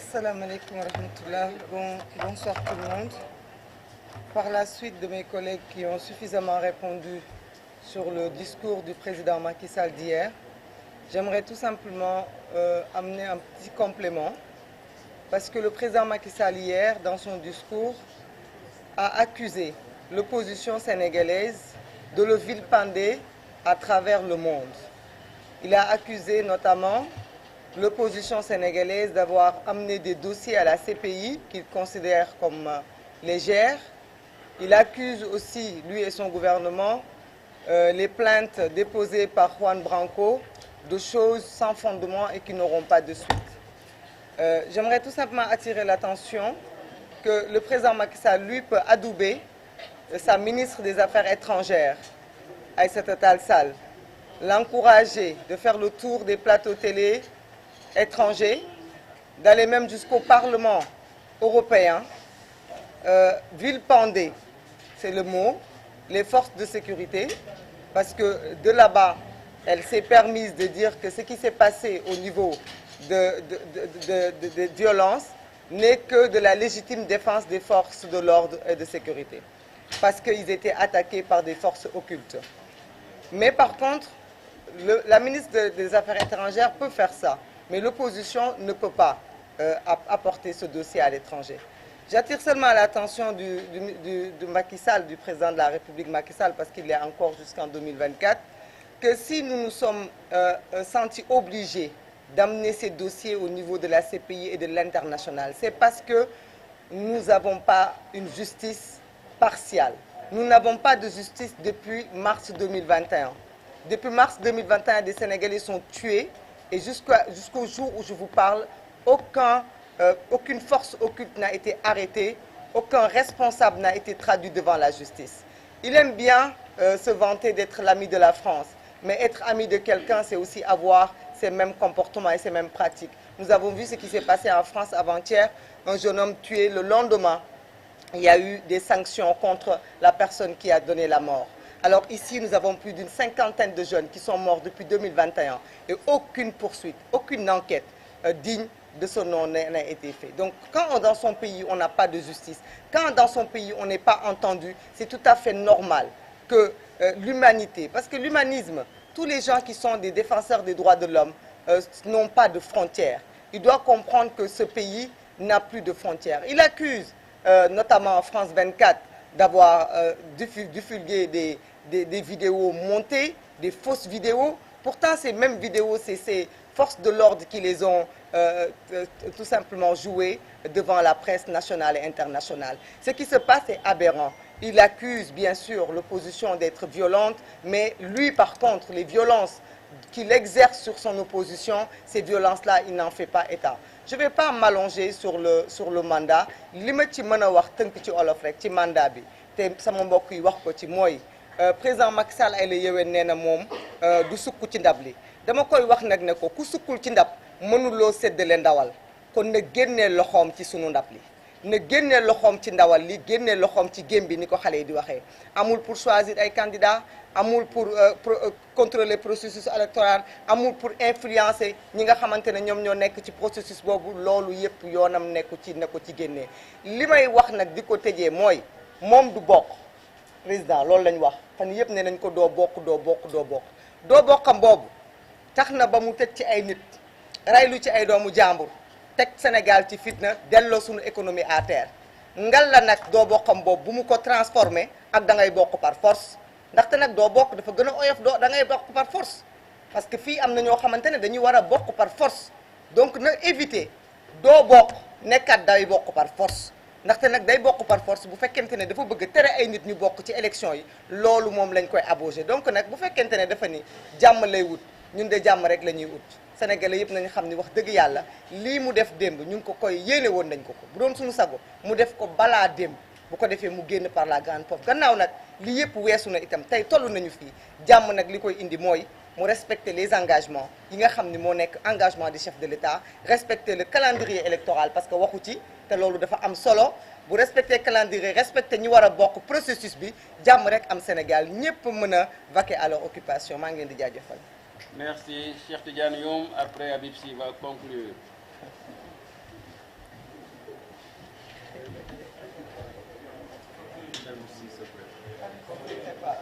Assalamu alaikum wa rahmatullah. Bonsoir tout le monde. Par la suite de mes collègues qui ont suffisamment répondu sur le discours du président Macky Sall d'hier, j'aimerais tout simplement amener un petit complément parce que le président Macky Sall hier, dans son discours, a accusé l'opposition sénégalaise de le vilipender à travers le monde. Il a accusé notamment l'opposition sénégalaise d'avoir amené des dossiers à la CPI qu'il considère comme légères. Il accuse aussi, lui et son gouvernement, les plaintes déposées par Juan Branco de choses sans fondement et qui n'auront pas de suite. J'aimerais tout simplement attirer l'attention que le président Macky Sall, lui, peut adouber sa ministre des Affaires étrangères, Aïssata Tall Sall, l'encourager de faire le tour des plateaux télé étrangers, d'aller même jusqu'au Parlement européen, vilipender, c'est le mot, les forces de sécurité, parce que de là-bas, elle s'est permise de dire que ce qui s'est passé au niveau de violence n'est que de la légitime défense des forces de l'ordre et de sécurité, parce qu'ils étaient attaqués par des forces occultes. Mais par contre, la ministre des Affaires étrangères peut faire ça, mais l'opposition ne peut pas apporter ce dossier à l'étranger. J'attire seulement l'attention du Macky Sall, du président de la République Macky Sall, parce qu'il est encore jusqu'en 2024, que si nous nous sommes sentis obligés d'amener ces dossiers au niveau de la CPI et de l'international, c'est parce que nous n'avons pas une justice partiale. Nous n'avons pas de justice depuis mars 2021. Depuis mars 2021, des Sénégalais sont tués et jusqu'au jour où je vous parle, aucune force occulte n'a été arrêtée, aucun responsable n'a été traduit devant la justice. Il aime bien se vanter d'être l'ami de la France, mais être ami de quelqu'un, c'est aussi avoir ces mêmes comportements et ces mêmes pratiques. Nous avons vu ce qui s'est passé en France avant-hier, un jeune homme tué le lendemain. Il y a eu des sanctions contre la personne qui a donné la mort. Alors ici, nous avons plus d'une cinquantaine de jeunes qui sont morts depuis 2021 et aucune poursuite, aucune enquête digne de ce nom n'a été faite. Donc quand dans son pays, on n'a pas de justice, quand dans son pays, on n'est pas entendu, c'est tout à fait normal que l'humanité, parce que l'humanisme, tous les gens qui sont des défenseurs des droits de l'homme n'ont pas de frontières. Il doit comprendre que ce pays n'a plus de frontières. Il accuse notamment France 24 d'avoir diffusé des vidéos montées, des fausses vidéos. Pourtant, ces mêmes vidéos, c'est ces forces de l'ordre qui les ont tout simplement jouées devant la presse nationale et internationale. Ce qui se passe est aberrant. Il accuse bien sûr l'opposition d'être violente, mais lui par contre, les violences qu'il exerce sur son opposition, ces violences-là, il n'en fait pas état. Je ne vais pas m'allonger sur le mandat. Li ma ci mën a wax tënk ci olof rek ci mandat bi te sama mbokk yi wax ko ci mooy président Macky Sall ay la yéwén nee na moom du sukk ci ndab li dama koy wax nag ne ko ku sukkul ci ndab mënuloo séddale ndawal kon na génnee loxoom ci sunu ndab li na génnee loxoom ci ndawal li génnee loxoom ci gém bi ni ko xale yi di waxee amul pour choisir ay candidats amul pour contrôler processus électoral amul pour influencer ñi nga xamante ne ñoom ñoo nekk ci processus boobu loolu yëpp yoonam nekku ci génnee li may wax nag di ko tëjee mooy moom du bokk président loolu lañ wax fan yëpp ne nañ ko doo bokkam boobu tax na ba mu tëj ci ay nit raylu ci ay doomu jàmbur teg Sénégal ci fitna delloo suñu économie à terre ngal la nag doo bokkam boobu bu mu ko transformé ak da ngay bokk par force ndaxte nag doo bokk dafa gën a oyof da ngay bokk par force parce que fii am na ñoo xamante ne dañuy war a bokk par force donc na éviter doo bokk nekkat day bokk par force ndaxte nag day bokk par force bu fekkente ne dafa bëgg tere ay nit ñu bokk ci élection yi loolu moom lañ koy abauger donc nag bu fekkente ne dafa ni jàmm lay wut ñun de jàmm rek la ñuy wut Sénégalais yëpp nañu xam ni wax dëgg yàlla lii mu def démb ñu ngi ko koy yéene woon nañ ko bu doon suñu sago mu def ko balaa démb bu ko defee mu génn par la grande porte gannaaw nag li yëpp weesu na itam tey toll nañu fii jàmm nag li koy indi mooy mu respecter les engagements yi nga xam ni moo nekk engagement du chef de l'État respecter le calendrier électoral parce que waxu ci te loolu dafa am solo bu respecter calendrier respecter ñi war a bokk processus bi jàmm rek am Sénégal ñëpp mën a vaquer à leur occupation maa ngi leen di jaajëfal. Merci, Cheikh Tidiane Youm. Après, Habib Sy va conclure. Je ne sais pas.